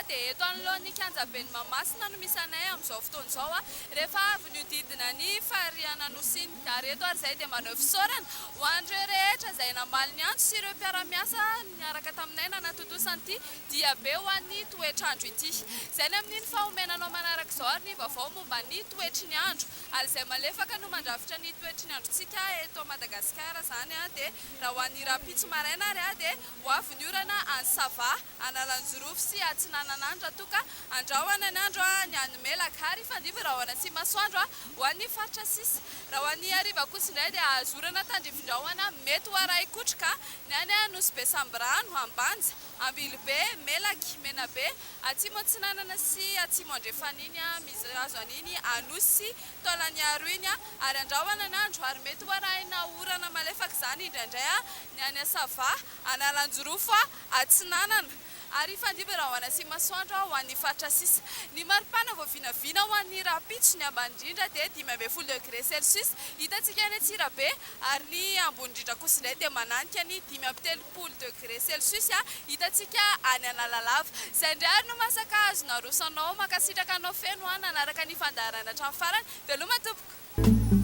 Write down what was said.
dia eto anolohan'ny kianjabeny Mahamasina no misy anay amin'izao fotoana izao rehefa avy niodidina ny fariana nosy iny. Ary eto ary izay dia maneho fisaorana ho an'ireo rehetra izay namaly ny antso sy ireo mpiara-miasa niaraka taminay nanatotosana ity dia be ho an'ny toetr'andro ity. Izay ny amin'iny fa omenanao manaraka izao ary ny vaovao momba ny toetry ny andro. Ary izay malefaka no mandrafitra ny toetry ny androntsika eto Madagasikara izany dia raha ho an'ny rapitso maraina ary dia ho avy ny orana any Sava, Analanjorofo sy Atsinananandro toa ka andrahoana ny andro ny any Melaka ary fandiby raha ho an'ny Atsimasoandro ho an'ny faritra sisa. Raha ho an'ny hariva kosa indray dia azorana tandrivindrahoana mety ho aray kotrika ny any Nosy be Sambrano, Ambanja, Ambilobe, Melaky, Menabe, Atsimo Atsinanana sy Atsimo Andrefaniny misy azo an'iny Anosy, Taolaniaro iny ary andrahoana ny andro ary mety ho arahina orana malefaka izany indraindray ny any Sava, Analanjorofo, Atsinanana. Ary fandiby raha ho an'ny Atsimasoandro ho an'ny faritra sisa. Ny maripana vao vinavina ho an'ny rapitso ny ambany indrindra dia 12 degré Celsius hitantsika any Antsirabe ary ny ambony indrindra kosa indray dia mananika ny 13 degré Celsius hitantsika any Analalava. Izay indray ary no masaka azona rosanao makasitraka anao feno nanaraka ny fandaharana hatramin'ny farany. Veloma tompoko.